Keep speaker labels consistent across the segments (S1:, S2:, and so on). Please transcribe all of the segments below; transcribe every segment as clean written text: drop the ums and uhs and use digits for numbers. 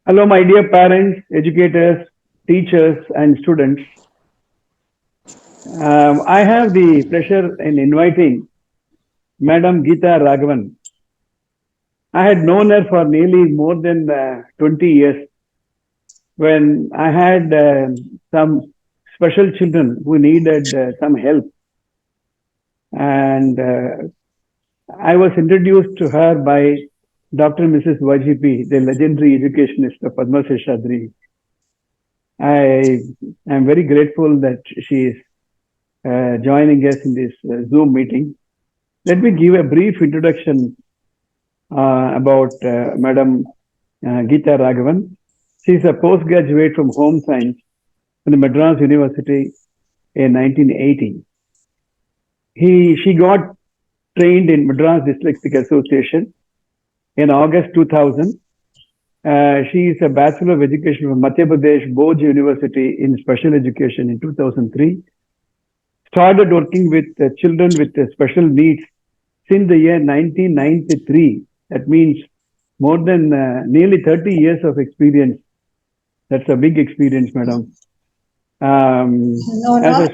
S1: Hello, my dear parents, educators, teachers, and students. I have the pleasure in inviting Madam Geetha Raghavan. I had known her for nearly more than 20 years when I had some special children who needed some help. And I was introduced to her by Dr. Mrs. YGP, the legendary educationist of Padma Seshadri. I am very grateful that she is joining us in this Zoom meeting. Let me give a brief introduction about Madam Geetha Raghavan. She is a postgraduate from Home Science from the Madras University in 1980. She got trained in Madras Dyslexic Association in August 2000. She is a Bachelor of Education from Madhya Pradesh Boj University in Special Education in 2003. Started working with children with special needs since the year 1993. That means more than nearly 30 years of experience. That's a big experience, madam. As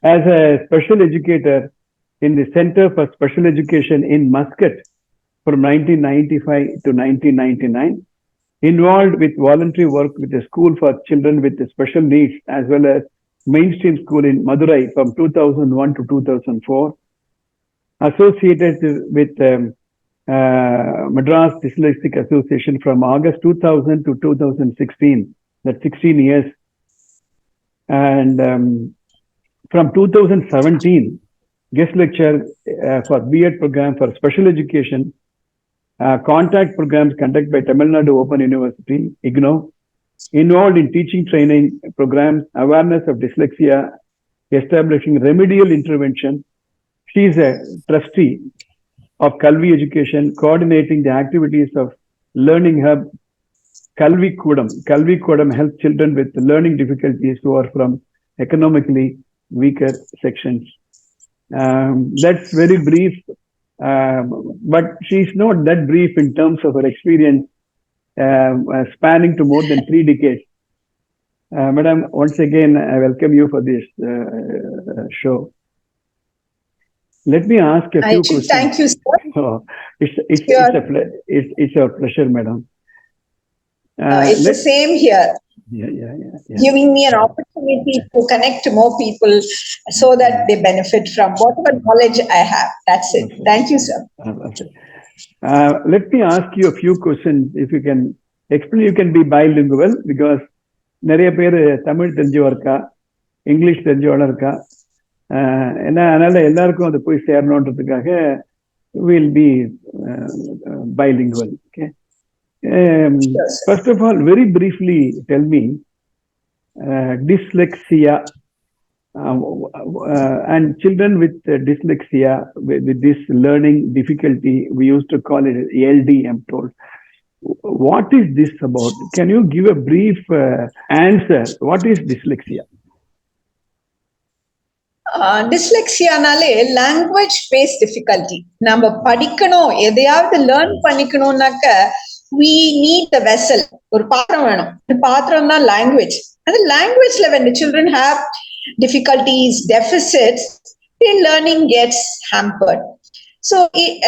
S1: a special educator in the Center for Special Education in Muscat from 1995 to 1999, involved with voluntary work with the School for Children with Special Needs as well as mainstream school in Madurai from 2001 to 2004, associated with Madras Dyslexic Association from August 2000 to 2016, that's 16 years. And from 2017, guest lecture for B.Ed program for special education, contact programs conducted by Tamil Nadu Open University, IGNO, involved in teaching training programs, awareness of dyslexia, establishing remedial intervention. She is a trustee of Kalvi Education, coordinating the activities of Learning Hub, Kalvi Kodam. Kalvi Kodam helps children with learning difficulties who are from economically weaker sections. That's very brief, but she's not that brief in terms of her experience spanning to more than 3 decades. Madam, once again, I welcome you for this show. Let me ask a few questions.
S2: Thank you, sir.
S1: Oh, it's a pleasure, madam.
S2: It's the same here.
S1: Yeah.
S2: Giving me an opportunity to connect to more people so that they benefit from whatever knowledge I have. That's it. Thank you, sir.
S1: Let me ask you a few questions. If you can explain, you can be bilingual because நிறைய பேர் தமிழ் தெரிஞ்சவா இருக்கா, English தெரிஞ்சவளா இருக்கா. அதனால எல்லாருக்கும் அது போய் சேரணுன்றதுக்காக will be bilingual. Okay. First of all, very briefly, tell me dyslexia and children with dyslexia, with this learning difficulty, we used to call it ALD, I'm told. What is this about? Can you give a brief answer? What is dyslexia?
S2: டிஸ்லெக்சியானாலே language base difficulty. நம்ம படிக்கணும், எதையாவது learn பண்ணிக்கணும்னாக்க we need the vessel. ஒரு பாத்திரம் வேணும். அந்த பாத்திரம் தான் லாங்குவேஜ். அந்த லாங்குவேஜ்ல when the children have difficulties, deficits, their learning gets hampered. So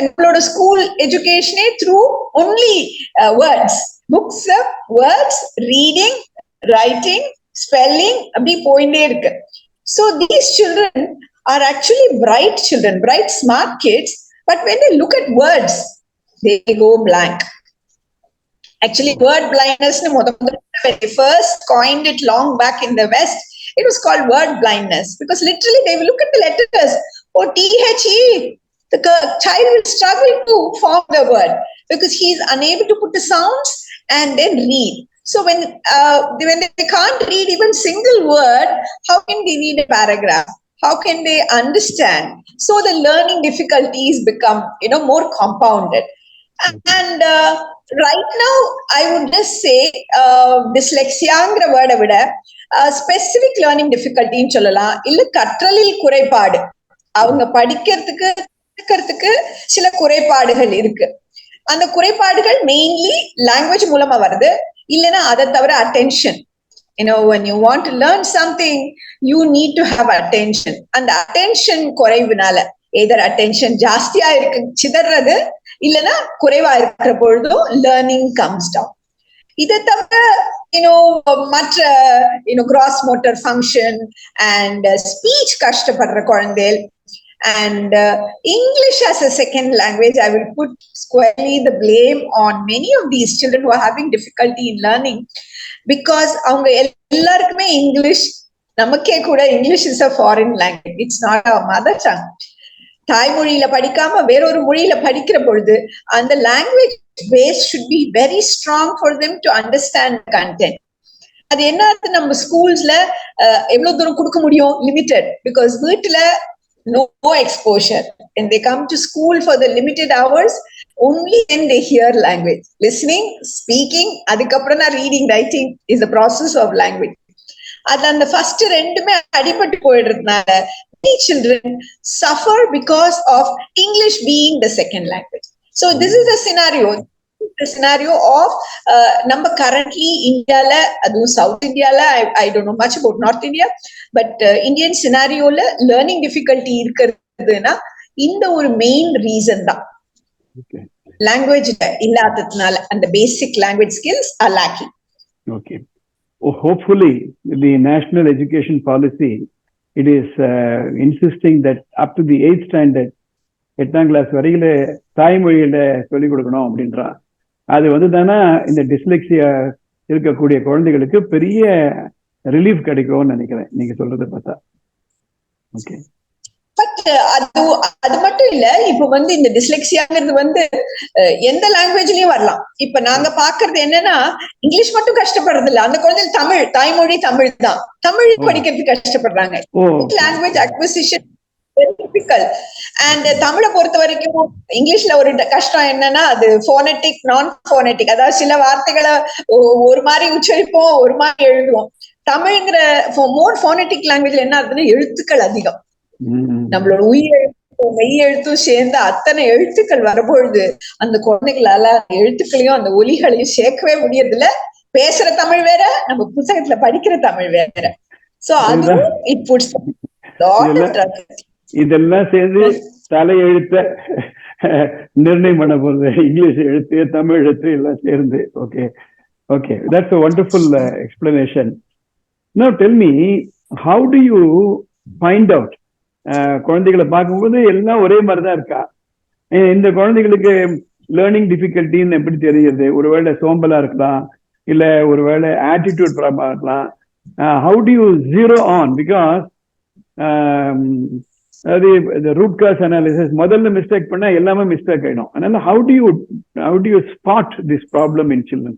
S2: நம்மளோட school எஜுகேஷனே through only words, books, words, reading, writing, spelling அப்படி போயிட்டே இருக்கு. So these children are actually bright children, bright, smart kids. But when they look at words, they go blank. Actually, word blindness, when they first coined it long back in the West, it was called word blindness because literally they will look at the letters. Oh, T-H-E. The child will struggle to form the word because he is unable to put the sounds and then read. So when they can't read even single word, how can they read a paragraph? How can they understand? So the learning difficulties become, more compounded. And right now, I would just say dyslexia-ங்கிற word விட specific learning difficulty ன்னு சொல்லலாம். இல்ல கற்றலில் குறைபாடு. அவங்க படிக்கிறதுக்கு சில குறைபாடுகள் இருக்கு. அந்த குறைபாடுகள் மெயின்லி லாங்குவேஜ் மூலமா வருது. இல்லைன்னா அதை தவிர attention. when you want to learn something, you need to have attention. அந்த attention குறைவுனால either attention ஜாஸ்தியா இருக்கு சிதறது, இல்லைன்னா குறைவா இருக்கிற பொழுதும் learning comes down. இதை தவிர மற்ற cross motor function and speech கஷ்டப்படுற குழந்தைகள் and English as a second language, I will put squarely the blame on many of these children who are having difficulty in learning, because அவங்க எல்லாருக்குமே English, நமக்கே கூட English is a foreign language, it's not our mother tongue. தாய்மொழியில படிக்காம வேறொரு மொழியில படிக்கிற பொழுது அந்த language base should be very strong for them to understand the content. அது என்ன, நம்ம ஸ்கூல்ஸ்ல எவ்வளவு தூரம் கொடுக்க முடியும், லிமிட்டட், பிகாஸ் வீட்டுல no exposure. When they come to school for the limited hours, only then they hear language. Listening, speaking, adukapram reading, writing is the process of language. And the first rendume adipattu poidradnaala many children suffer because of English being the second language. So this is the scenario of number currently India la, adu South India la, I don't know much about North India, but Indian scenario la learning difficulty irukraduna இந்த ஒரு main reason da. Okay. Language illadadnala and the basic language skills are lacking.
S1: Okay. Hopefully the national education policy, it is insisting that up to the 8th standard 8ஆம் class வரையில தாய்மொழியில சொல்லிக் கொடுக்கணும் அப்படின்றா. அது தானே இந்த டிஸ்லெக்சியா இருக்கக்கூடிய குழந்தைகளுக்கு பெரிய ரிலீஃப் கிடைக்கும்னு நினைக்கிறேன், நீங்க சொல்றதை பார்த்தா. ஓகே.
S2: பட் அது மட்டும் இல்ல, இப்ப இந்த டிஸ்லெக்சியாங்கிறது எந்த லாங்குவேஜ்லயும் வரலாம். இப்ப நாங்க பாக்குறது என்னன்னா, இங்கிலீஷ் மட்டும் கஷ்டப்படுறது இல்ல, அந்த குழந்தை தமிழ், தாய்மொழி தமிழ் தான், தமிழ் படிக்கிறதுக்கு கஷ்டப்படுறாங்க. Language acquisition difficult. And தமிழை பொறுத்த வரைக்கும் இங்கிலீஷ்ல ஒரு கஷ்டம் என்னன்னா, அது போனட்டிக் நான் போனட்டிக், அதாவது சில வார்த்தைகளை ஒரு மாதிரி உச்சரிப்போம், ஒரு மாதிரி எழுதுவோம். தமிழ்ங்கிற மோர் போனட்டிக் லாங்குவேஜ்ல என்ன ஆகுதுன்னா, எழுத்துக்கள் அதிகம். நம்மளோட உயிரெழுத்தும் மெய் எழுத்தும் சேர்ந்து அத்தனை எழுத்துக்கள் வரப்பொழுது அந்த குழந்தைகளால எழுத்துக்களையும் அந்த ஒலிகளையும் சேர்க்கவே முடியறது இல்ல. பேசுற தமிழ் வேற, நம்ம புத்தகத்துல படிக்கிற தமிழ் வேற. சோ அதுவும் it puts
S1: இதெல்லாம் சேர்ந்து தலையெழுத்த நிர்ணயம் பண்ண போறது, இங்கிலீஷ் எழுத்து தமிழ் எழுத்து எல்லாம் சேர்ந்து. Okay, okay, that's a wonderful explanation. Now tell me, how do you find out? குழந்தைகளை பார்க்கும்போது எல்லாம் ஒரே மாதிரிதான் இருக்கா? இந்த குழந்தைகளுக்கு லேர்னிங் டிஃபிகல்ட்டின்னு எப்படி தெரியுது? ஒருவேளை சோம்பலா இருக்கலாம், இல்ல ஒருவேளை ஆட்டிடியூட் ப்ராப்ளமா இருக்கலாம். How do you zero on? Because the root cause analysis, முதல்ல மிஸ்டேக் பண்ணா எல்லாமே மிஸ்டேக் ஆயிடும். அதனால how do you spot this problem in children?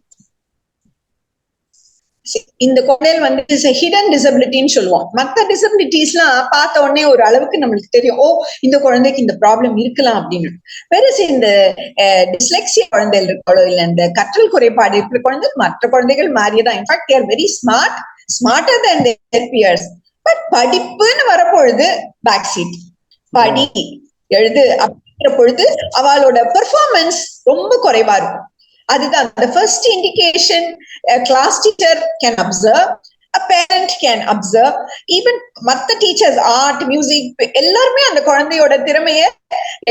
S2: இந்த குழந்தைகள் ஹிடன் டிசபிலிட்டின்னு சொல்லுவோம். மற்ற டிசபிலிட்டிஸ் எல்லாம் பார்த்த உடனே ஒரு அளவுக்கு நம்மளுக்கு தெரியும், ஓ இந்த குழந்தைக்கு இந்த ப்ராப்ளம் இருக்கலாம் அப்படின்னு. வேற இந்த டிஸ்லெக்சியா குழந்தைகள் இருக்கோ, இல்ல இந்த கற்றல் குறைபாடு இருக்கிற குழந்தை மற்ற குழந்தைகள் மாதிரிதான். In fact they are very smart, smarter than their peers. But படிப்புன்னு வரப்பொழுது பேக் சீட், படி எழுது அப்படிங்கிற பொழுது அவளோட பெர்ஃபார்மன்ஸ் ரொம்ப குறைவா இருக்கும். அதுதான் the first indication a class teacher can observe, a parent can observe, even மத்த டீச்சர்ஸ் ஆர்ட் மியூசிக் எல்லாருமே அந்த குழந்தையோட திறமைய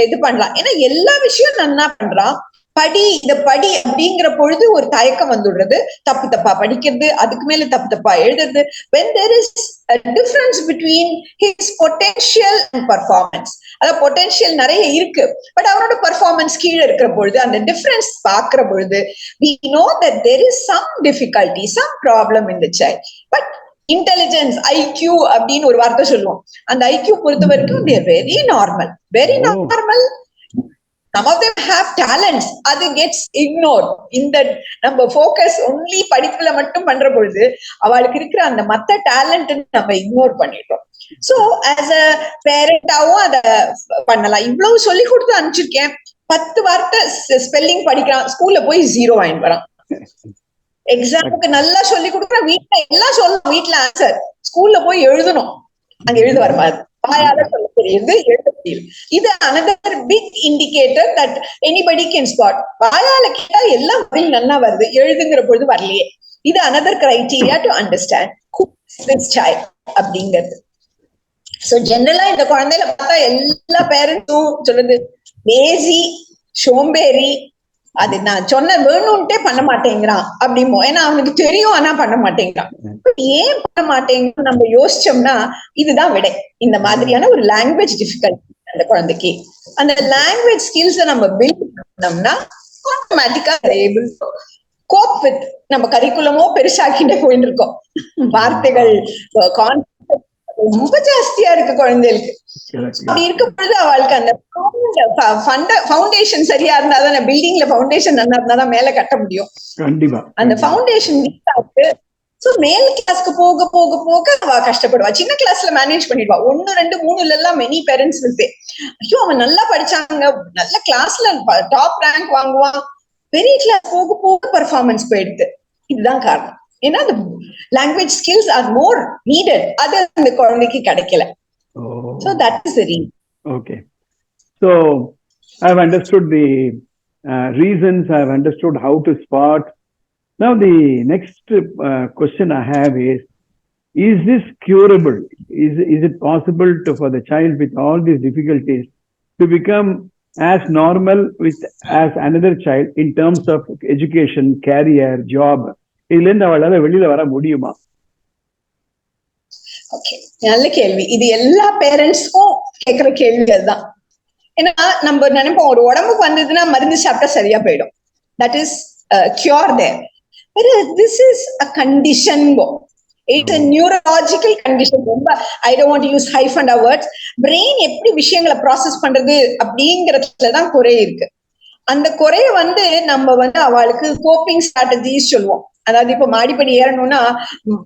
S2: இது பண்ணலாம். ஏன்னா எல்லா விஷயம் நன்னா பண்றான், படி இத படி அப்படிங்கிற பொழுது ஒரு தயக்கம் வந்துடுறது, தப்பு தப்பா படிக்கிறது, அதுக்கு மேல தப்பு தப்பா எழுதுறது. when there is a difference between his potential and performance, அத பொட்டன்ஷியல் நிறைய இருக்கு, பட் அவனோட பெர்ஃபார்மன்ஸ் கீழே இருக்கிற பொழுது அந்த டிஃபரன்ஸ் பாக்குற பொழுது we know that there is some difficulty, some problem in the child. But intelligence IQ அப்படின்னு ஒரு வார்த்தை சொல்லுவோம். அந்த IQ பொறுத்த வரைக்கும் they are very normal, very normal. Some of them have talents, அது gets ignored. இந்த நம்ம focus only படிப்புல மட்டும் பண்ற பொழுது அவளுக்கு இருக்கிற அந்த மத்த டேலண்ட் நம்ம இக்னோர் பண்ணிடுறோம். சோ ஆஸ் அ பேரண்டாவும் அத பண்ணலாம். இவ்வளவு சொல்லி கொடுத்து அனுப்பிச்சிருக்கேன், 10 வார்த்தை ஸ்பெல்லிங் படிக்கிறான், ஸ்கூல்ல போய் 0 வாங்கிட்டு வரான். எக்ஸாமுக்கு நல்லா சொல்லி கொடுக்குற, வீட்டுல எல்லாம் சொல்லணும், வீட்டுல ஆன்சர், ஸ்கூல்ல போய் எழுதணும், அங்க எழுத வரமாது. வாயால சொல்ல தெரியுது, எழுத தெரியுது. இது another big indicator that anybody can spot. வாயால கேட்டா எல்லாம் பதில் நல்லா வருது, எழுதுங்கிற பொழுது வரலையே. இது another criteria to understand who is this child அப்படிங்கிறது. சோ ஜெனரலா இந்த குழந்தையில பார்த்தா எல்லா பேரண்ட்ஸும் சொல்லுது லேசி, சோம்பேறி, அது நான் சொன்ன வேணும்ட்டே பண்ண மாட்டேங்கிறான் அப்படிமோ. ஏன்னா அவனுக்கு தெரியும் ஆனா பண்ண மாட்டேங்கிறான். ஏன் பண்ண மாட்டேங்கிறான் நம்ம யோசிச்சோம்னா இதுதான் விடை. இந்த மாதிரியான ஒரு லாங்குவேஜ் டிஃபிகல்ட்டி அந்த குழந்தைக்கு. அந்த லாங்குவேஜ் ஸ்கில்ஸை நம்ம பில்ட் பண்ணோம்னா ஆட்டோமேட்டிக்கா ஏபிள் கோப் வித் நம்ம கரிக்குலமோ பெருசாக்கிட்டே போயிட்டு இருக்கோம். வார்த்தைகள் ரொம்ப ஜாஸ்தியா இருக்கு குழந்தைகளுக்கு. அப்படி இருக்கும் பொழுது அவளுக்கு அந்த ஃபவுண்டேஷன் சரியா இருந்தா தானே, பில்டிங்ல ஃபவுண்டேஷன் நல்லா இருந்தாதான் மேல கட்ட முடியும். அந்த ஃபவுண்டேஷன் வீக் ஆகுது. சோ மேல் கிளாஸ்க்கு போக போக போக அவ கஷ்டப்படுவா. சின்ன கிளாஸ்ல மேனேஜ் பண்ணிடுவா. 1, 2, 3 எல்லாம் மெனி பேரண்ட்ஸ் will say, ஐயோ அவன் நல்லா படிச்சாங்க, நல்ல கிளாஸ்ல டாப் ரேங்க் வாங்குவான், பெரிய கிளாஸ் போக போக பெர்ஃபார்மன்ஸ் போயிடுது. இதுதான் காரணம். ஏன்னா the language skills are more needed. அது அந்த குழந்தைக்கு கிடைக்கல. So that is the reason.
S1: Okay. So I have understood the reasons. I have understood how to spot. Now the next question I have is this curable? Is it possible for the child with all these difficulties to become as normal as another child in terms of education, career, job? இதுல இருந்து அவளால வெளியில வர முடியுமா?
S2: Okay, நல்ல கேள்வி. இது எல்லா பேரண்ட்ஸ்க்கும் கேட்கிற கேள்விகள் தான். ஏன்னா நம்ம நினைப்போம் ஒரு உடம்புக்கு வந்ததுன்னா மருந்து சாப்பிட்டா சரியா போயிடும். That is cure there. This is a condition. It's a neurological condition. ரொம்ப I don't want to use hyphen words. brain எப்படி விஷயங்களை ப்ராசஸ் பண்றது அப்படிங்கறதுலதான் குறை இருக்கு. அந்த குறைய நம்ம அவளுக்கு கோப்பிங் ஸ்ட்ராட்டஜிஸ் சொல்லுவோம். அதாவது இப்ப மாடிப்படி ஏறணும்னா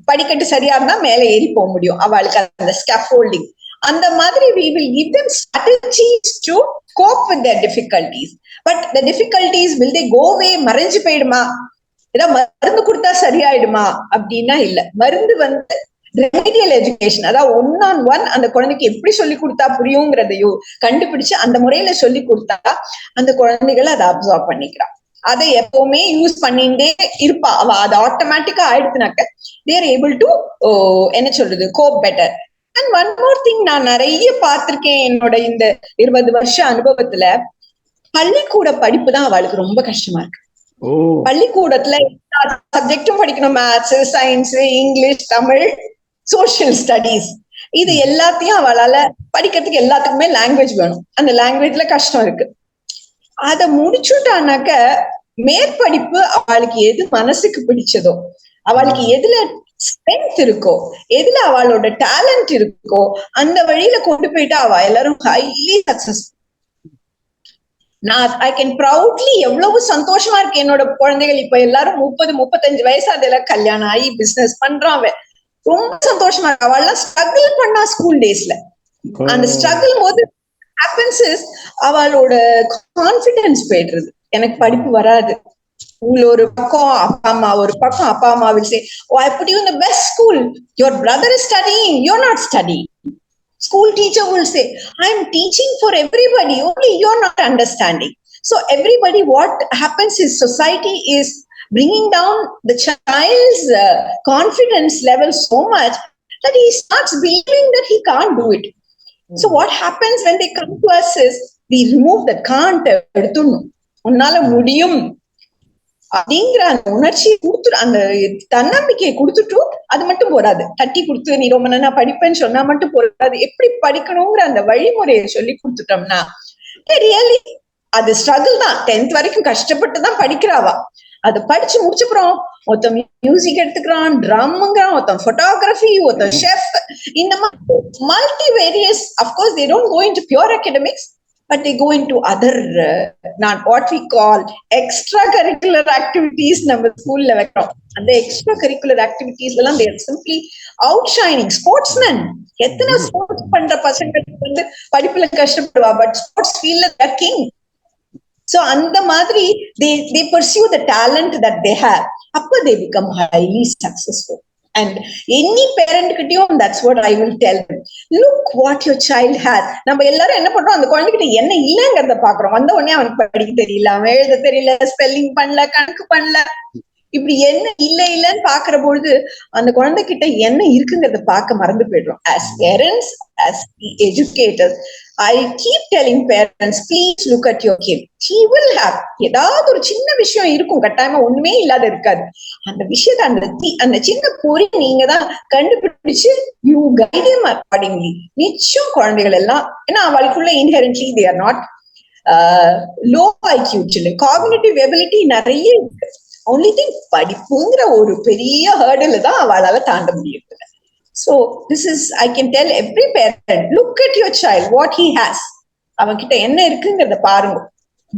S2: படிக்கட்டு சரியா இருந்தா மேல ஏறி போக முடியும். அவளுக்கு அந்த ஸ்கேஃபோல்டிங் அந்த மாதிரி we will give them strategies to cope with their difficulties. But the difficulties will they go away? மறைஞ்சு போயிடுமா? ஏதாவது மருந்து கொடுத்தா சரியாயிடுமா அப்படின்னா இல்ல. மருந்து ரெமிடியல் எஜுகேஷன், அதாவது 1-on-1 அந்த குழந்தைக்கு எப்படி சொல்லி கொடுத்தா புரியுங்கிறதையும் கண்டுபிடிச்சு அந்த முறையில சொல்லி கொடுத்தா அந்த குழந்தைகளை அதை அப்சர்வ் பண்ணிக்கிறான். அதை எப்பவுமே யூஸ் பண்ணிட்டே இருப்பா. அவ அது ஆட்டோமேட்டிக்கா ஆயிடுச்சுனாக்க they are able to என்ன சொல்றது cope better. And one more thing, நான் நிறைய பார்த்திருக்கேன் என்னோட இந்த 20 வருஷ அனுபவத்துல. பள்ளிக்கூட படிப்பு தான் அவளுக்கு ரொம்ப கஷ்டமா இருக்கு. பள்ளிக்கூடத்துல எல்லா சப்ஜெக்டும் படிக்கணும். Maths, science, English, Tamil, social studies, இது எல்லாத்தையும் அவளால படிக்கிறதுக்கு எல்லாத்துக்குமே லாங்குவேஜ் வேணும். அந்த லாங்குவேஜ்ல கஷ்டம் இருக்கு. அதை முடிச்சுட்டானாக்க மேற்படிப்பு அவளுக்கு எது மனசுக்கு பிடிச்சதோ, அவளுக்கு எதுல ஸ்ட்ரென்த் இருக்கோ, எதுல அவளோட டேலண்ட் இருக்கோ அந்த வழியில கொண்டு போயிட்டா அவ எல்லாரும் ஹைலி சக்சஸ்ஃபுல். நான் ஐ கேன் ப்ரௌட்லி எவ்வளவு சந்தோஷமா இருக்கு. என்னோட குழந்தைகள் இப்ப எல்லாரும் 30-35 வயசு, அதுல கல்யாணம் ஆகி பிசினஸ் பண்றான். ரொம்ப சந்தோஷமா இருக்கு. அவள்லாம் ஸ்ட்ரகிள் பண்ணா ஸ்கூல் டேஸ்ல. அந்த ஸ்ட்ரகிள் போது happens is அவளோட கான்ஃபிடன்ஸ் போயிடுறது. எனக்கு படிப்பு வராது. உங்களை ஒரு பக்கம் அப்பா அம்மா, ஒரு பக்கம் அப்பா அம்மா will say, oh I put you in the best school, your brother is studying, you're not studying. School teacher will say, I'm teaching for everybody, only you're not understanding. So everybody, what happens is society is bringing down the child's confidence level so much that he starts believing that he can't do it. So what happens when they come to us is we remove the can't. எடுத்துடணும், உன்னால முடியும் அப்படிங்கிற அந்த உணர்ச்சியை கொடுத்துட்டு, அந்த தன்னம்பிக்கையை கொடுத்துட்டு அது மட்டும் போராது. தட்டி கொடுத்து நீ ரொம்ப நல்லா படிப்பேன்னு சொன்னா மட்டும் போராது. எப்படி படிக்கணுங்கிற அந்த வழிமுறையை சொல்லி கொடுத்துட்டோம்னா ரியலி அது ஸ்ட்ரகிள் தான். 10th வரைக்கும் கஷ்டப்பட்டு தான் படிக்கிறாவா. அது படிச்சு முடிச்சப்புறம் ஒருத்தன் மியூசிக் எடுத்துக்கிறான், ட்ரம்ங்கிறான், ஒருத்தன் போட்டோகிராஃபி, ஒருத்தன் ஷெஃப், இந்த மாதிரி multi various. Of course they don't go into pure academics, but they go into other not what we call extracurricular activities. நம்ம ஸ்கூல்ல வைக்கிறோம் அந்த எக்ஸ்ட்ரா கரிக்குலர் ஆக்டிவிட்டிஸ் எல்லாம் they are simply outshining. Sportsman, எத்தனை ஸ்போர்ட்ஸ் பண்ற பசங்களுக்கு படிப்புல கஷ்டப்படுவா, பட் ஸ்போர்ட்ஸ் ஃபீல்ட்ல they are king. So அந்த மாதிரி they pursue the talent that they have. அப்ப they become highly successful. And any parent கிட்டயும் that's what I will tell them. Look what your child has. நம்ம எல்லாரும் என்ன பண்றோம், அந்த குழந்தைகிட்ட என்ன இல்லைங்கிறத பாக்குறோம். வந்த உடனே அவனுக்கு படிக்க தெரியல, அவன் எழுத தெரியல, ஸ்பெல்லிங் பண்ணல, கணக்கு பண்ணல, இப்படி என்ன இல்லைன்னு பாக்குற பொழுது அந்த குழந்தைகிட்ட என்ன இருக்குங்கிறத பார்க்க மறந்து போயிடுறோம். As parents, as educators, I keep telling parents, please look at your kid. He will have ஏதாவது ஒரு சின்ன விஷயம் இருக்கும், கட்டாயமா ஒண்ணுமே இல்லாத இருக்காது. அந்த விஷயத்த அந்த சின்ன பொறி நீங்க தான் கண்டுபிடிச்சு you guide him accordingly. நிச்சயம் குழந்தைகள் எல்லாம், ஏன்னா அவளுக்குள்ள inherently they are not low IQ children. Cognitive ability நிறைய இருக்கு. only thing படிப்புங்கிற ஒரு பெரிய ஹர்டில் தான் அவளால தாண்ட முடியும். So this is, I can tell every parent, look at your child, what he has. அவன் கிட்ட என்ன இருக்குங்கிறத பாருங்க.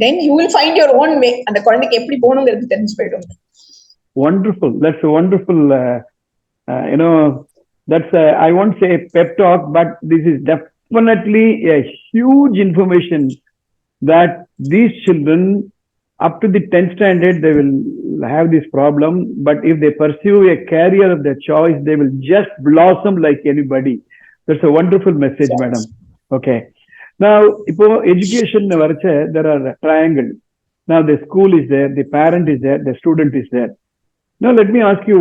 S2: Then you will find your own way. அந்த குழந்தைக்கு எப்படி போகணுங்கிறது தெரிஞ்சு போயிடும்.
S1: Wonderful. That's a wonderful, that's I won't say pep talk, but this is definitely a huge information that these children up to the 10th standard, they will have this problem. But if they pursue a career of their choice, they will just blossom like anybody. That's a wonderful message, madam. Okay. Now, education, there are triangles. Now, the school is there, the parent is there, the student is there. Now, let me ask you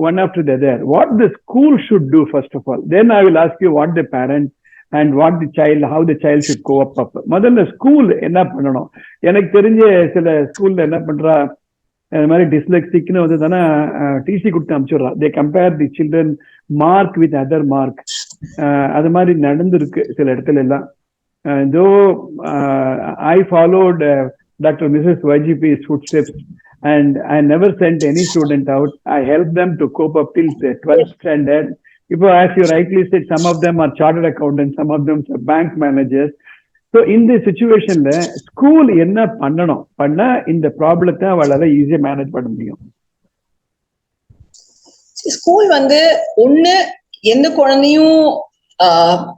S1: one after the other. What the school should do, first of all. Then I will ask you what the parent and what the child, how the child should cope up. முதல்ல school என்ன பண்ணணும்? எனக்கு தெரிஞ்ச சில ஸ்கூல்ல என்ன பண்றா, இந்த மாதிரி டிஸ்லெக்சிக்னு வந்து தானே டிசி கொடுத்து அனுப்பிச்சுடுறா. They compare the children mark with other mark. அது மாதிரி நடந்திருக்கு சில இடத்துல எல்லாம். Though I followed Dr. Mrs. YGP's footsteps and I never sent any student out. I helped them to cope up till the 12th standard. As you rightly said, some of them are chartered accountants, some of them are bank managers. So in this situation, school என்ன பண்ணணும்? பண்ணா இந்த ப்ராப்ளத்தை அவளால ஈஸியா manage பண்ண முடியும்.
S2: School வந்து ஒண்ணு எந்த குழந்தையும்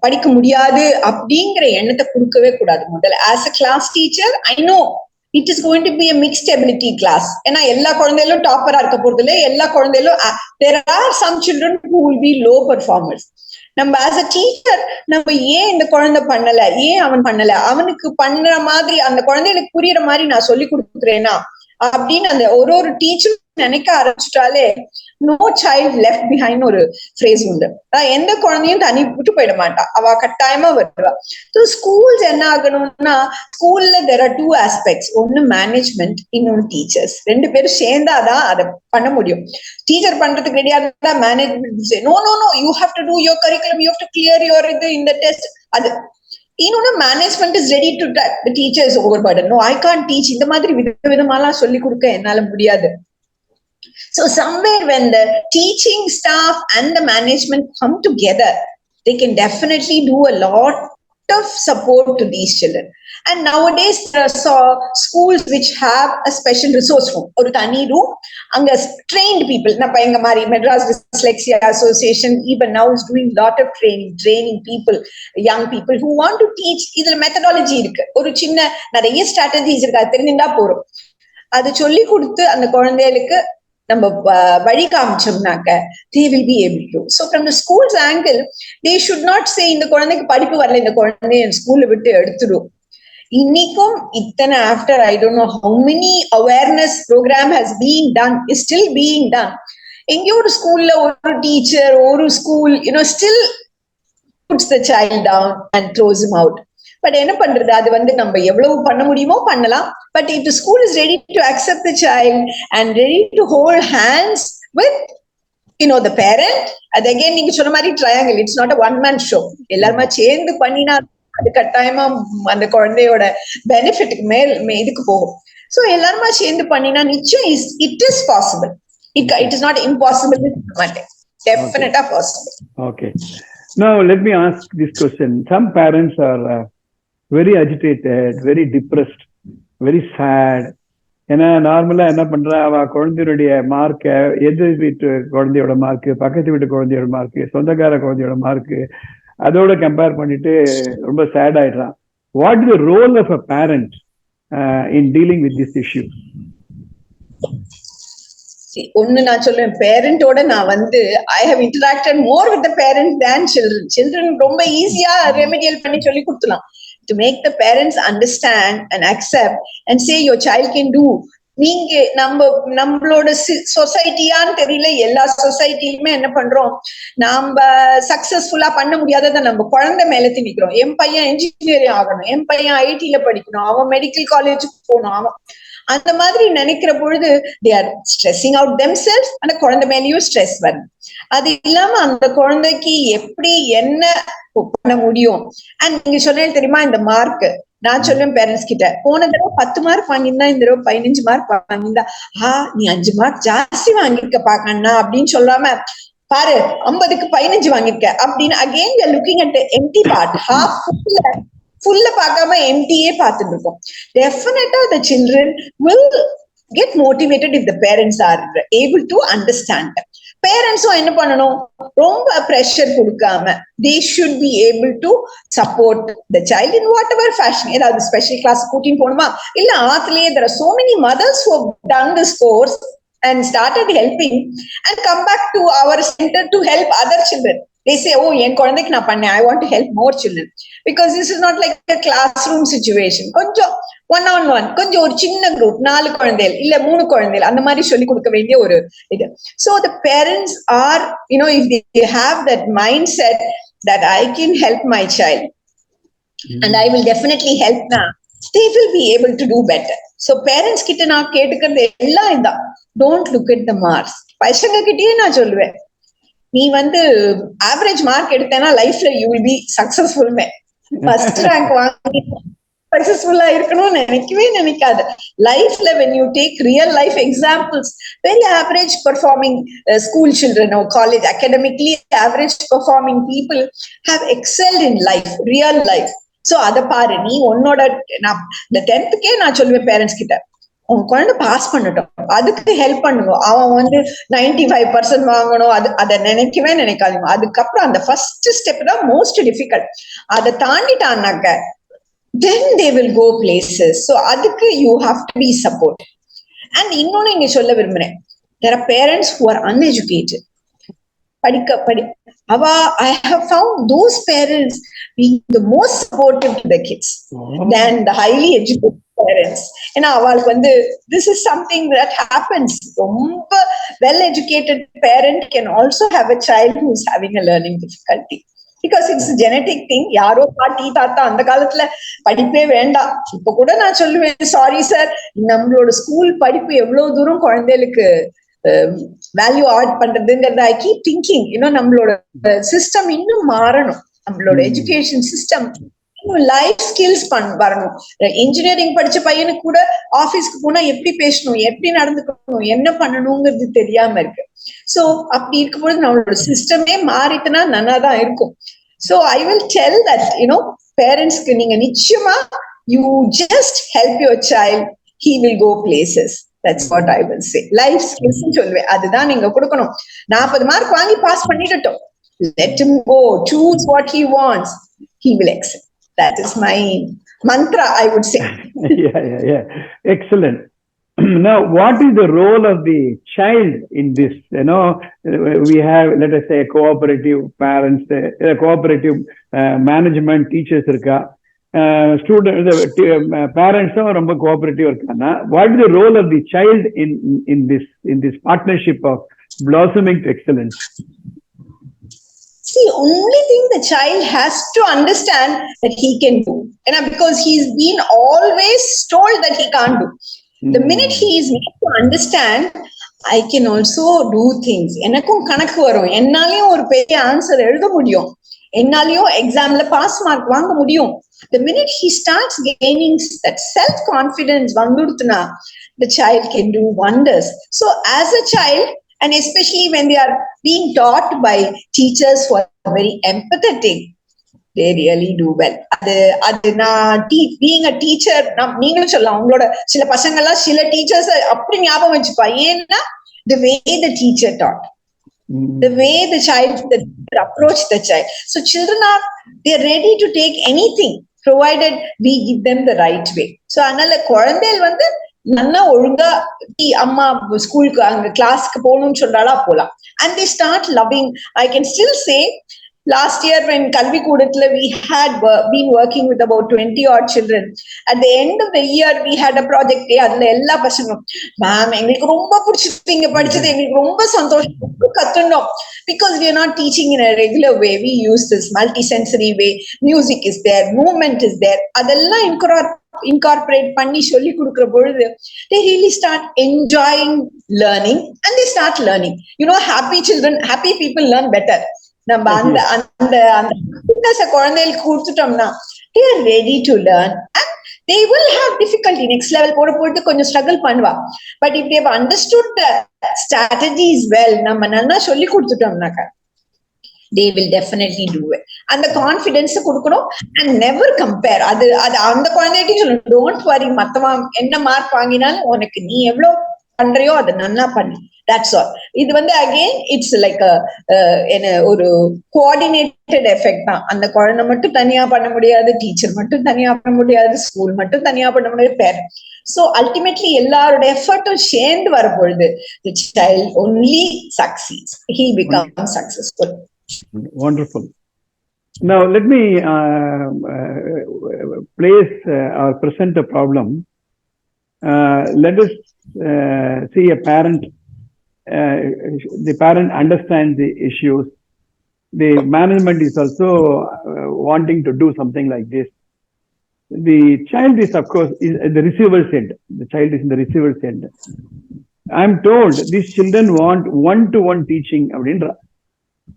S2: படிக்க முடியாது அப்படிங்கிற எண்ணத்தை கொடுக்கவே கூடாது. முதல்ல as a class teacher, I know it is going to be a mixed ability class. ஏன்னா எல்லா குழந்தைகளும் டாப்பரா இருக்க போறது இல்லை, எல்லா குழந்தைகளும் there are some children who will be low performers. நம்ம ஆஸ் அ டீச்சர் நம்ம ஏன் இந்த குழந்தை பண்ணல, ஏன் அவன் பண்ணல, அவனுக்கு பண்ண மாதிரி அந்த குழந்தைகளுக்கு புரியுற மாதிரி நான் சொல்லி கொடுக்குறேன்னா அப்படின்னு அந்த ஒரு டீச்சரும் நினைக்க ஆரம்பிச்சுட்டாலே நோ சைல்ட் லெஃப்ட் பிஹைண்ட் ஒரு ஃப்ரேஸ் உண்டு. எந்த குழந்தையும் தனி விட்டு போயிட மாட்டா, அவ கட்டாயமா வருவா. ஸோ ஸ்கூல்ஸ் என்ன ஆகணும்னா, ஸ்கூல்ல there are two aspects. ஒன்னு மேனேஜ்மெண்ட், இன்னொன்னு டீச்சர்ஸ். ரெண்டு பேரும் சேர்ந்தாதான் அதை பண்ண முடியும். டீச்சர் பண்றதுக்கு ரெடியா இருந்தா management no no no you have to do your curriculum, you have to clear your இது இந்த டெஸ்ட். அது இன்னொன்னு management is ready to the teacher is overburdened. No, I can't teach. இந்த மாதிரி விதவிதமாலாம் சொல்லி கொடுக்க என்னால முடியாது. So somewhere when the teaching staff and the management come together, they can definitely do a lot of support to these children. And nowadays there are schools which have a special resource room, or tani room, anga trained people. Nappa enga mari Madras Dyslexia Association even now is doing lot of training people, young people who want to teach. Idhula methodology irukku, oru chinna nariya strategies irukku, adu therinda porum. adu solli koduthu and kulandailukku நம்ம வழி காமிச்சோம்னாக்க they will be able to. So from the school's angle, they should not say இந்த குழந்தைக்கு படிப்பு வரல, இந்த குழந்தைய ஸ்கூல்ல விட்டு எடுத்துடும். இன்னைக்கும் இத்தனை after I don't know how many awareness program has been done, is still being done. எங்கேயோ ஒரு ஸ்கூல்ல ஒரு டீச்சர் ஒரு school still puts the child down and throws him out. But என்ன பண்றது, அது வந்து நம்ம எவ்வளவு பண்ண முடியுமோ பண்ணலாம். But if the school is ready to accept the child and ready to hold hands with the parent, அது again நீங்க சொன்ன மாதிரி triangle, it's not a one man show. எல்லாருமே சேர்ந்து பண்ணினா அது கட்டாயமா அந்த குழந்தையோட பெனிஃபிட்டுக்கு மேல் இதுக்கு போகும். ஸோ எல்லாருமே சேர்ந்து பண்ணினா நிச்சயம் it is possible. It is not impossible. Definitely possible.
S1: Okay. Now let me ask this question. Some parents are very agitated, very depressed, very sad. ஏன்னா நார்மலா என்ன பண்றா, அவ குழந்தையுடைய மார்க்க, எதிர் வீட்டு குழந்தையோட மார்க்கு, பக்கத்து வீட்டு குழந்தையோட மார்க்கு, சொந்தக்கார குழந்தையோட மார்க்கு, அதோட கம்பேர் பண்ணிட்டு ரொம்ப சேட் ஆயிடுறான். What is the role of a parent in dealing with this issue?
S2: ஒண்ணு நான் சொல்லுவேன், பேரண்டோட நான் வந்து I have interacted more with the parent than children. Children ரொம்ப ஈஸியா ரெமிடியல் பண்ணி சொல்லி கொடுத்துலாம். To make the parents understand and accept and say your child can do. நீங்க நம்மளோட சொசைட்டியான்னு தெரியல, எல்லா சொசைட்டிலுமே என்ன பண்றோம், நாம சக்சஸ்ஃபுல்லா பண்ண முடியாததை நம்ம குழந்தை மேல திணிக்கிறோம். என் பையன் என்ஜினியரிங் ஆகணும், என் பையன் ஐடில படிக்கணும், அவன் மெடிக்கல் காலேஜுக்கு போகணும், அவன் அந்த மாதிரி நினைக்கிற பொழுது they are stressing out themselves. அந்த குழந்தை மேலேயும் ஸ்ட்ரெஸ் வருது. அது இல்லாம அந்த குழந்தைக்கு எப்படி என்ன பண்ண முடியும். அண்ட் நீங்க சொன்னேன் தெரியுமா, இந்த மார்க் நான் சொல்லுவேன் பேரண்ட்ஸ் கிட்ட, போன தடவை 10 மார்க் வாங்கியிருந்தா இந்த தடவை 15 மார்க் வாங்கியிருந்தா, நீ 5 மார்க் ஜாஸ்தி வாங்கியிருக்க பாக்கண்ணா அப்படின்னு சொல்லாம, பாரு 50க்கு 15 வாங்கியிருக்க அப்படின்னு again looking at empty part, half ஃபுல்ல பார்க்காம எம்டியே பார்த்துட்டு இருக்கோம். டெஃபினட்டா the children will get motivated if the parents are able to understand. பேரண்ட்ஸும் என்ன பண்ணணும், ரொம்ப ப்ரெஷர் கொடுக்காம they should be able to support the child in whatever fashion. ஏதாவது ஸ்பெஷல் கிளாஸ் கூட்டின்னு போகணுமா, இல்ல ஆத்துலயே there are so many mothers who have done this course and started helping and come back to our center to help other children. They say, oh, என் குழந்தைக்கு நான் பண்ணேன், I want to help more children, because this is not like a classroom situation. கொஞ்சம் one on one, கொஞ்சம் ஒரு சின்ன group, 4 குழந்தைகள் இல்ல 3 குழந்தைகள் அந்த மாதிரி சொல்லி கொடுக்க வேண்டிய ஒரு இது. So the parents are, if they have that mindset that I can help my child and I will definitely help them, they will be able to do better. So parents கிட்ட நான் கேட்டுக்கிறது எல்லாம் இதான், don't look at the marks. பசங்க கிட்டயே நான் சொல்லுவேன், நீ வந்து ஆவரேஜ் மார்க் எடுத்தேன்னா லைஃப்ல you will be successful. First rank வாங்கி சக்சஸ்ஃபுல்லா இருக்கணும்னு நினைக்காது. லைஃப்ல when you take real life examples, very average performing school children or college academically average performing people have excelled in life, real life. So அத பாரு, நீ உன்னோட இந்த 10th நான் சொல்லுவேன் பேரண்ட்ஸ் கிட்ட, உங்க குழந்தை பாஸ் பண்ணட்டும், அதுக்கு ஹெல்ப் பண்ணுங்க. அவன் வந்து 95% வாங்கணும், அதை நினைக்காதீங்க. அதுக்கப்புறம் அந்த ஃபர்ஸ்ட் ஸ்டெப் தான் மோஸ்ட் டிஃபிகல்ட். அதை தாண்டிட்டான்னாக்க then they will go places. So அதுக்கு you have to be support. And இன்னொன்னு இங்க சொல்ல விரும்புறேன், there are parents who are uneducated. I have found those parents being the most supportive to the kids than the highly educated parents. ஏன்னா அவளுக்கு வந்து this is something that happens. ரொம்ப well educated parent can also have a child who is having a learning difficulty because it's a genetic thing. யாரோ பாட்டி தாத்தா அந்த காலத்துல படிப்பே வேண்டாம், இப்ப கூட நான் சொல்லுவேன், சாரி சார், நம்மளோட ஸ்கூல் படிப்பு எவ்வளவு தூரம் குழந்தைகளுக்கு வேல்யூ ஆட் பண்றதுங்கிறத ஐ கீப் திங்கிங். நம்மளோட சிஸ்டம் இன்னும் மாறணும், நம்மளோட எஜுகேஷன் சிஸ்டம் லைஃப் ஸ்கில்ஸ் வரணும். இன்ஜினியரிங் படிச்ச பையனுக்கு கூட ஆபீஸ்க்கு போனா எப்படி பேசணும், எப்படி நடந்துக்கணும், என்ன பண்ணணுங்கிறது தெரியாம இருக்கு. சோ அப்படி இருக்கும்போது நம்மளோட சிஸ்டமே மாறிட்டுனா நல்லாதான் இருக்கும். So I will tell that பேரண்ட்ஸ்க்கு நீங்க நிச்சயமா you just help your child, he will go places. That's what I will say. Life skills சொல்லுவேன், அதுதான் நீங்க கொடுக்கணும். 40 மார்க் வாங்கி பாஸ் பண்ணிட்டோம், let him go, choose what he wants, he will excel. That is my mantra, I would say.
S1: Yeah. Excellent. Now, what is the role of the child in this? We have, let us say, cooperative parents, cooperative management teachers irka, students, parents are ரொம்ப cooperative irukana. What is the role of the child in this partnership of blossoming to excellence?
S2: See, only thing the child has to understand that he can do, because he's been always told that he can't do. The minute he is made to understand, I can also do things. எனக்கும் கணக்கு வரும், என்னாலயும் ஒரு பெரிய answer எழுத முடியும், என்னாலயும் எக்ஸாம்ல pass mark வாங்க முடியும். The minute he starts gaining that self-confidence, vandurthuna, the child can do wonders. So as a child, and especially when they are being taught by teachers who are very empathetic, they really do well. அது நான் being a teacher, நீங்களும் சொல்லலாம், உங்களோட சில பசங்கள்லாம் சில teachers அப்படி ஞாபகம் வச்சுப்பா. ஏன்னா the way the teacher taught, the way the approach the child. So children they're ready to take anything provided we give them the right way. So அதனால குழந்தைகள் வந்து நல்லா ஒழுங்கா அம்மா ஸ்கூலுக்கு அங்க கிளாஸ்க்கு போகணும்னு சொல்றாளா போலாம். And they start loving. I can still say last year when Kalvi Kudathla we had been working with about 20 odd children. At the end of the year we had a project day. அதுல எல்லா பசங்களும் ma'am எங்களுக்கு ரொம்ப பிடிச்சிருக்கு, இங்க படிச்சது எங்களுக்கு ரொம்ப சந்தோஷம், ரொம்ப கத்துனோம். Because we are not teaching in a regular way, we use this multi-sensory way. Music is there, movement is there. அதெல்லாம் incorporate பண்ணி சொல்லி கொடுக்கிற பொழுது they really start enjoying learning and they start learning. You know, happy children, happy people learn better. நம்ம அந்த அந்த அந்த குழந்தைகளுக்கு கொடுத்துட்டோம்னா they are ready to learn and they will have difficulty. Next level போட்டு கொஞ்சம் struggle பண்ணுவா. But if they have understood the strategies well, நம்ம நல்லா சொல்லி கொடுத்துட்டோம்னாக்கா they will definitely do it. And the confidence கொடுக்கணும் and never compare. அது அந்த குழந்தைகிட்டையும் சொல்லணும், don't worry, மத்தவன் என்ன மார்க் வாங்கினாலும் உனக்கு நீ எவ்வளவு பண்றியோ அதை நல்லா பண்ணு. That's all. இது வந்து again it's like ஒரு coordinated effect தான். அந்த குழந்தை மட்டும் தனியா பண்ண முடியாது, டீச்சர் மட்டும் தனியா பண்ண முடியாது, ஸ்கூல் மட்டும் தனியா பண்ண முடியாது, பேரண்ட். So ultimately எல்லாரோட எஃபர்ட்டும் சேர்ந்து வரும்பொழுது the child only succeeds, he becomes successful.
S1: Wonderful. Now let me place or present a problem. Let us see a parent. The parent understands the issues. The management is also wanting to do something like this. The child is, of course, is at the receiver's end. The child is in the receiver's end. I am told these children want one-to-one teaching.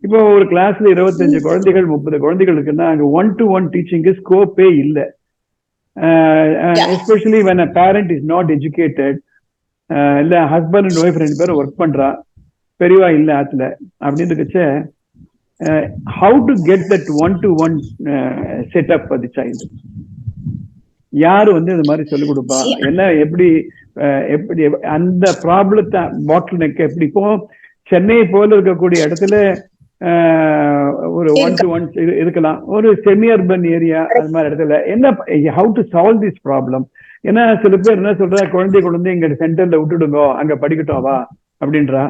S1: இப்போ ஒரு கிளாஸ்ல 25 குழந்தைகள் 30 குழந்தைகள் இருக்குன்னா அங்க one-to-one teaching ஸ்கோப்பே இல்லை. Especially when a parent is not educated, இல்ல husband and wife 2 பேரும் ஒர்க் பண்றா, பெரியவா இல்ல ஆத்துல அப்படின்னு இருக்கச்ச how to get that one-to-one setup for the child? யாரு வந்து இந்த மாதிரி சொல்லிக் கொடுப்பா? என்ன எப்படி அந்த ப்ராப்ளத்தை பாட்டில் நெக் எப்படி? இப்போ சென்னை போல இருக்கக்கூடிய இடத்துல ஒரு ஒன்-டு-ஒன் இருக்கலாம், ஒரு செமி அர்பன் ஏரியா அது மாதிரி இடத்துல என்ன how to solve this problem? ஏன்னா சில பேர் என்ன சொல்றா, குழந்தை இங்க சென்டர்ல விட்டுடுங்க, அங்க படிக்கட்டும் வா அப்படின்றா.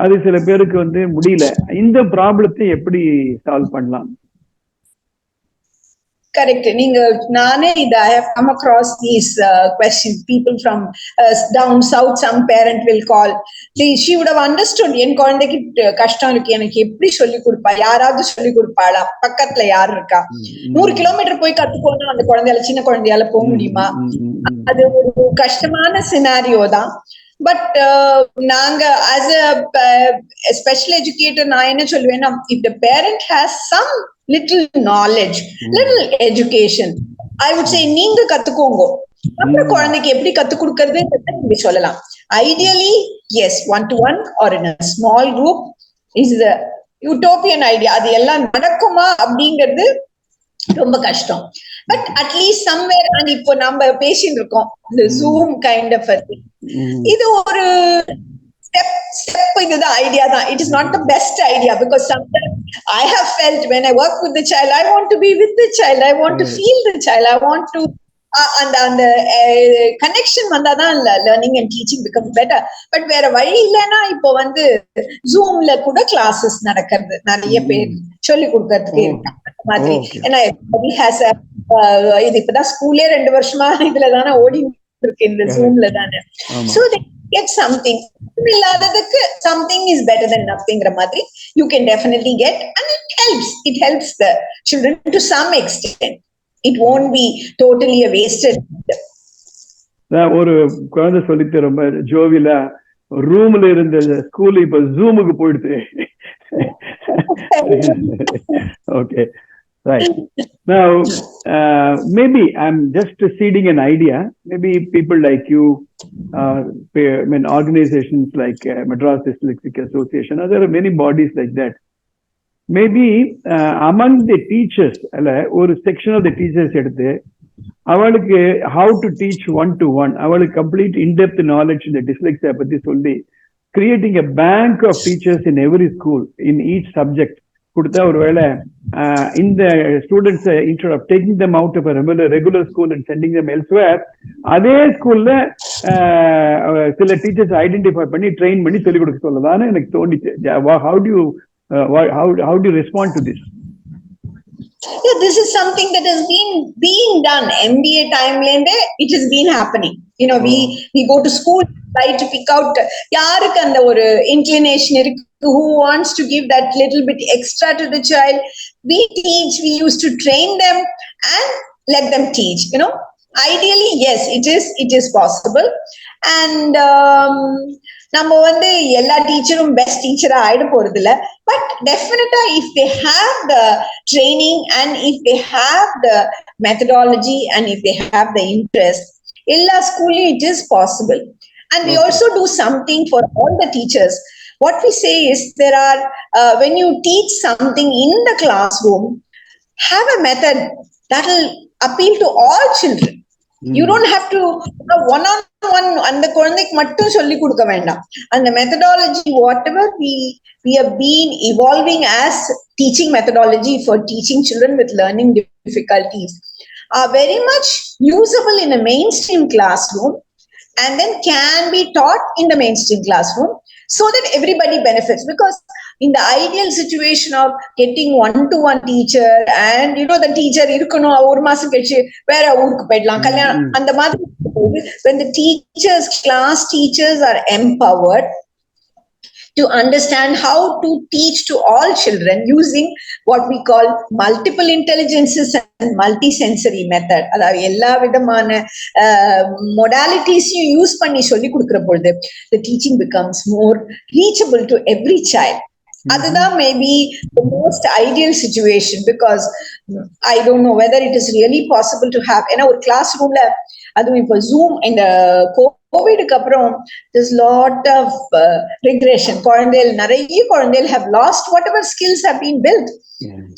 S1: அது சில பேருக்கு வந்து முடியல. இந்த ப்ராப்ளத்தை எப்படி சால்வ் பண்ணலாம்?
S2: Correct. நானே I have come across these questions. People from down south, some parent will call. She would have understood. என் குழந்தைக்கு கஷ்டம் இருக்கு, எனக்கு எப்படி சொல்லி கொடுப்பா? யாராவது சொல்லி கொடுப்பாளா? பக்கத்துல யாரு இருக்கா? 100 கிலோமீட்டர் போய் கத்துக்கோன்னா அந்த குழந்தையால, சின்ன குழந்தையால போக முடியுமா? அது ஒரு கஷ்டமான சினாரியோ தான். பட் நாங்க ஆஸ் a special educator நான் என்ன சொல்லுவேன்னா, if the parent has some little knowledge, little education, I would say நீங்க கத்துக்கோங்க. அப்புறம் குழந்தைக்கு எப்படி கத்து கொடுக்கறது நீங்க சொல்லலாம். Ideally, yes, one-to-one or in a small group is the utopian idea. அது எல்லாம் நடக்குமா அப்படிங்கிறது ரொம்ப கஷ்டம். பட் அட்லீஸ்ட் சம்வேர், அண்ட் இப்போ நம்ம பேசிட்டு இருக்கோம் இந்த ஜூம் கைண்ட் ஆஃப் இது ஒரு step இதுதான் ஐடியா தான். It is not the best idea because sometimes I have felt when I work with the child, I want to be with the child, I want to feel the child, I want to அந்த connection வந்தாதான் learning and teaching become better. But வேற வழி இல்லைன்னா இப்போ வந்து ஜூம்ல கூட classes நடக்கிறது, நிறைய பேர் சொல்லி கொடுக்கறதுக்கு மாதிரி. ஏன்னா இது இப்பதான் ஸ்கூலே 2 வருஷமா இதுல தானே ஓடி இருக்கு, இந்த ஜூம்ல தானே. So get something இல்லாததுக்கு something is better than nothingங்கிற மாதிரி you can definitely get, and it helps the children to some extent. It won't be totally a wasted.
S1: ஒரு குழந்தை சொல்லிட்டு ரொம்ப ஜோவிலா, ரூம்ல இருந்த ஸ்கூல் இப்ப ஜூமுக்கு போயிடுது. Okay, right. Now maybe I'm just seeding an idea. Maybe people like you, organizations like Madras Dyslexia Association, there are many bodies like that. Maybe among the teachers, ஒரு section of the teachers எடுத்து அவளுக்கு how to teach one-to-one, அவளுக்கு complete in-depth knowledge in the dyslexia பத்தி சொல்லி creating a bank of teachers in every school in each subject கொடுத்தா ஒருவேளை இந்த students instead of taking them out of a regular school and sending them elsewhere, அதே ஸ்கூல்ல சில teachers identify பண்ணி train பண்ணி சொல்லிக் கொடுக்க சொல்லதான்னு எனக்கு தோணிச்சு. How do you respond to this?
S2: Yeah, this is something that has been being done. MBA time lende it has been happening. You know, we go to school, try to pick out yarukku and oru inclination irukku, who wants to give that little bit extra to the child. We teach, we used to train them and let them teach. You know, ideally, yes, it is possible. And நம்ம வந்து எல்லா டீச்சரும் best டீச்சரா ஆயிட போறது இல்ல. But டெஃபினட்டா if they have the training and if they have the methodology and if they have the interest, எல்லா ஸ்கூல்லயும் it is possible. And we also do something for all the teachers. What we say is there are when you teach something in the classroom, have a method that will appeal to all children. You don't have to one on one and the குழந்தைக்கு மட்டும் சொல்லி கொடுக்க வேண்டாம். And the methodology, whatever we have been evolving as teaching methodology for teaching children with learning difficulties, are very much usable in a mainstream classroom and then can be taught in the mainstream classroom so that everybody benefits. Because in the ideal situation of getting one-to-one teacher and you know the teacher irukano ஒரு மாசம் கழிச்சு வேற ஊருக்கு போயிடலாம் கல்யாணம் அந்த மாதிரி, when the class teachers are empowered to understand how to teach to all children using what we call multiple intelligences and multisensory method, அதாவது எல்லா விதமான modalities யூஸ் பண்ணி சொல்லி கொடுக்கிற பொழுது the teaching becomes more reachable to every child. அதுதான் maybe the most ideal situation, because I don't know whether it is really possible to have ஏன்னா ஒரு கிளாஸ் ரூம்ல அதுவும் இப்போ ஜூம் இந்த கோவிடுக்கு அப்புறம் there's lot of regression. நிறைய குழந்தைகள் have lost whatever skills have been built.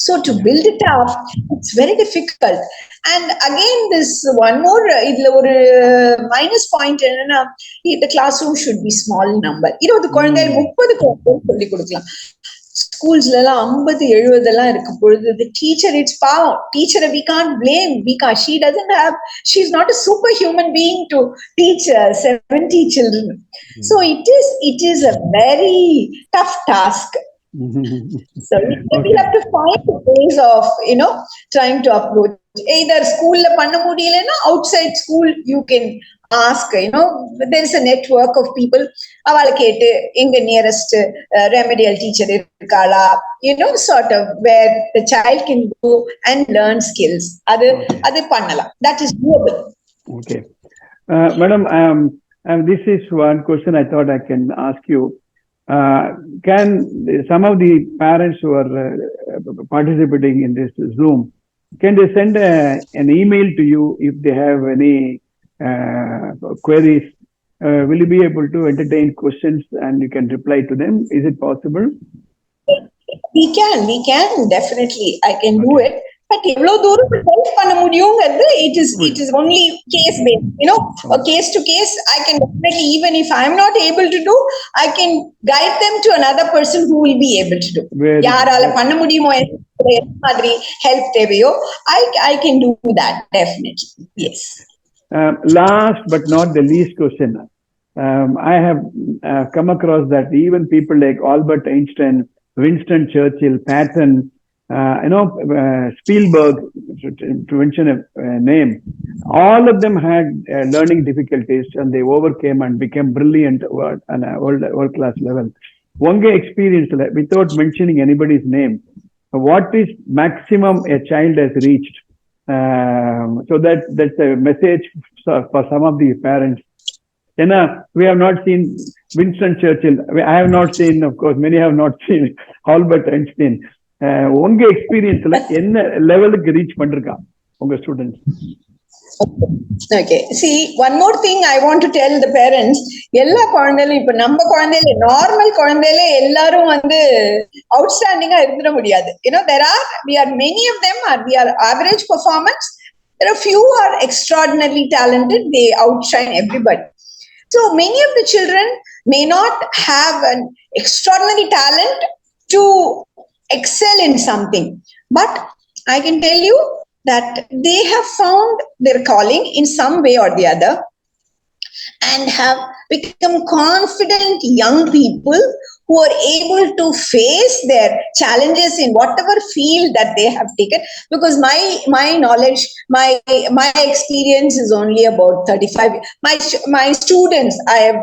S2: So to build it up, it's very difficult. And again, this one more இதுல ஒரு minus point என்னன்னா, the classroom should be small number. 20 குழந்தைகள் 30 குழந்தைகள் சொல்லி கொடுக்கலாம். ஸ்கூல்ஸ்ல எல்லாம் 50-70 எல்லாம் இருக்கு பொழுது the teacher, it's power. Teacher, we can't blame. She's not a superhuman being to teach 70 children. So it is a very tough task. So we have to find ways of trying to approach. Either school la panna mudiyalena, outside school you can ask, there is a network of people avala kette inga nearest remedial teacher irukala, sort of where the child can go and learn skills. Adu pannala, that is doable.
S1: Okay, madam, this is one question I thought I can ask you. Can some of the parents who are participating in this Zoom, can they send an email to you if they have any queries? Will you be able to entertain questions and you can reply to them? Is it possible?
S2: We can definitely. I can do it. But எவ்வளவு தூரம் help பண்ண முடியுங்கிறது it is only case based. Case to case, I can definitely, even if I am not able to do, I can guide them to another person who will be able to do. யாரால பண்ண முடியுமோ மாதிரி help தேவையோ, I can do that definitely. Yes.
S1: Last but not the least question, I have come across that even people like Albert Einstein, Winston Churchill, Patton, Spielberg, to mention a name, all of them had learning difficulties and they overcame and became brilliant on a world class level. One experience, without mentioning anybody's name, what is maximum a child has reached? So that's a message for some of the parents. We have not seen Winston Churchill. I have not seen, of course, many have not seen Albert Einstein. உங்க எக்ஸ்பீரியன்ஸ்ல என்ன லெவலுக்கு reach பண்ணிருக்காங்க உங்க students?
S2: Okay, see, one more thing I want to tell the parents. எல்லா குழந்தைகளும் இப்ப நம்ம குழந்தைல normal குழந்தைல எல்லாரும் வந்து அவுட்ஸ்டாண்டிங்கா இருந்துட முடியாது. Many of them are average performance. There are few are extraordinarily talented. They outshine everybody. So many of the children may not have an extraordinary talent to excel in something. But I can tell you that they have found their calling in some way or the other and have become confident young people who are able to face their challenges in whatever field that they have taken. Because my knowledge, my experience is only about 35. My students, I have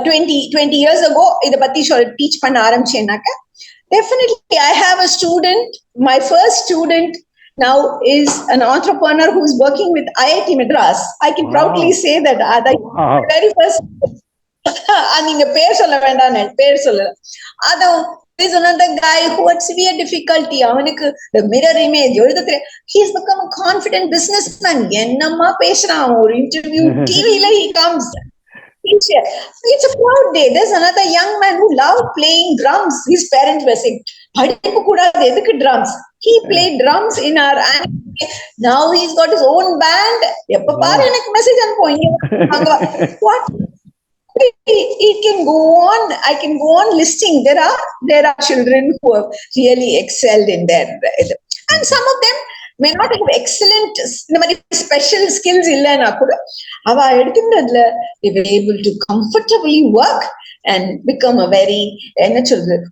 S2: 20 years ago இத பத்தி teach பண்ண ஆரம்பிச்சேனாக்க, definitely I have a student, my first student now is an entrepreneur who is working with IIT Madras. I can proudly say that the very first நீங்க பேர் சொல்ல வேண்டாம், பேர் சொல்லல. அதுவும் there is another guy who had severe difficulty. அவனுக்கு the mirror image எழுத தெரியும். He has become a confident businessman. என்னம்மா பேசுறான், ஒரு இன்டர்வியூ டிவில he comes. It's a proud day. There's another young man who loved playing drums. His parents were saying, படிப்பு கூடாது, எதுக்கு drums? He played drums in our anime. Now he's got his own band. எப்ப பாரு எனக்கு message அனுப்புவீங்க. What? It can go on. I can go on listing. There are children who have really excelled in their, and some of them may not have excellent special skills illana kuda ava edukundradla they were able to comfortably work and become a very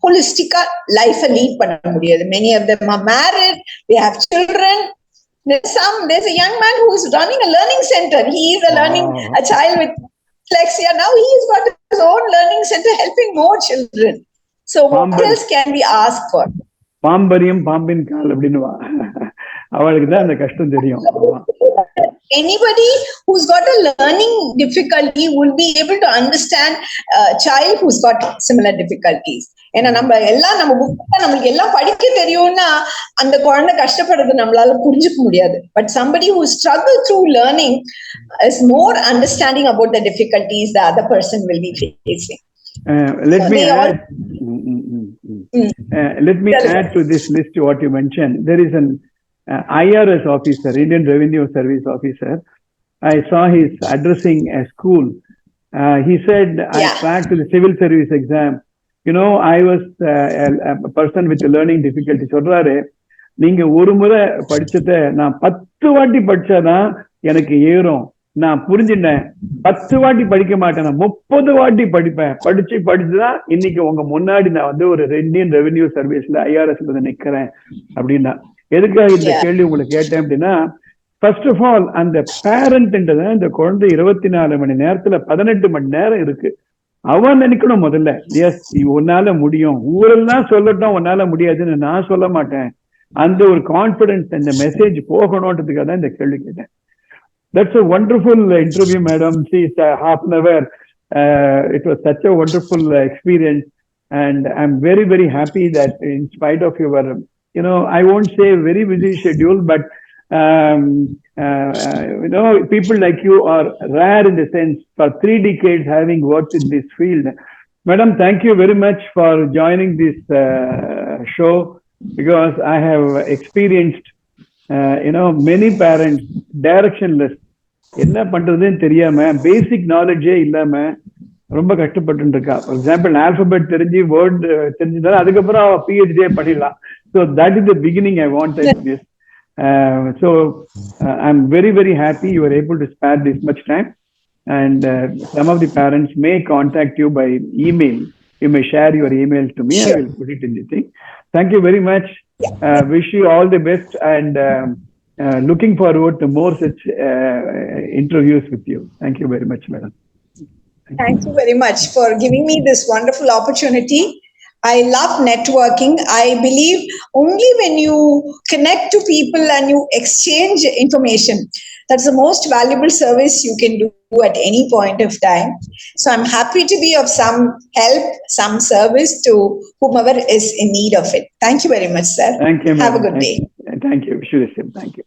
S2: holistic life lead panna mudiyadhu. Many of them are married, they have children. There's a young man who is running a learning center. He is a child with dyslexia. Now he's got his own learning center helping more children. So what else can we ask for?
S1: பாம்பரியம் பாம்பின் கால் அப்படின்னுவா, அவளுக்கு தான் அந்த கஷ்டம் தெரியும்.
S2: Anybody who's got a learning difficulty will be able to understand a child who's got similar difficulties. ஏன்னா நம்ம புக்ல நம்மளுக்கு எல்லாம் படிக்க தெரியும்னா அந்த குழந்தை கஷ்டப்படுறது நம்மளால புரிஞ்சுக்க முடியாது. But somebody who struggled through learning is more understanding about the difficulties the other person will be facing.
S1: Let me add to this list what you mentioned. There is an IRS officer, Indian Revenue Service officer. I saw he's addressing a school. He said, I cracked the civil service exam. You know, I was a person with learning difficulties. சொல்றாரு, நீங்க ஒரு முறை படிச்சத நான் 10 வாட்டி படிச்சாதான் எனக்கு ஏறும். நான் புரிஞ்சுட்டேன், 10 வாட்டி படிக்க மாட்டேன், நான் 30 வாட்டி படிப்பேன். படிச்சுதான் இன்னைக்கு உங்க முன்னாடி நான் வந்து ஒரு இந்தியன் ரெவென்யூ சர்வீஸ்ல IRS நிக்கிறேன் அப்படின்னா. எதுக்காக இந்த கேள்வி உங்களுக்கு கேட்டேன் அப்படின்னா, ஃபர்ஸ்ட் ஆஃப் ஆல் அந்த பேரண்ட்ன்றத இந்த குழந்தை 24 மணி நேரத்துல 18 மணி நேரம் இருக்கு. அவன் நினைக்கணும் முதல்ல, எஸ் உன்னால முடியும், ஊரெல்லாம் சொல்லட்டும் உன்னால முடியாதுன்னு நான் சொல்ல மாட்டேன். அந்த ஒரு கான்பிடன்ஸ், அந்த மெசேஜ் போகணும்ன்றதுக்காக தான் இந்த கேள்வி கேட்டேன். That's a wonderful interview, madam. See, it's a half an hour. It was such a wonderful experience, and I'm very, very happy that in spite of your, I won't say very busy schedule, but people like you are rare in the sense for 3 decades having worked in this field. Madam, thank you very much for joining this show, because I have experienced many parents directionless, என்ன பண்றதுன்னு தெரியாம, பேசிக் நாலேஜே இல்லாம ரொம்ப கஷ்டப்பட்டு இருக்கா. For example, alphabet தெரிஞ்சு word தெரிஞ்சுதான் அதுக்கப்புறம் PhD பண்ணிடலாம். So that is the beginning I wanted this. So I'm very, very happy you were able to spare this much time, and some of the parents may contact you by email. You may share your email to me. I will put it in the thing. Thank you very much. Wish you all the best, and looking forward to more such interviews with you. Thank you very much, madam.
S2: Thank you very much for giving me this wonderful opportunity. I love networking. I believe only when you connect to people and you exchange information, that's the most valuable service you can do at any point of time. So I'm happy to be of some help, some service to whomever is in need of it. Thank you very much, sir.
S1: Thank you,
S2: Have a good day.
S1: Thank you. Wish you the same. Thank you.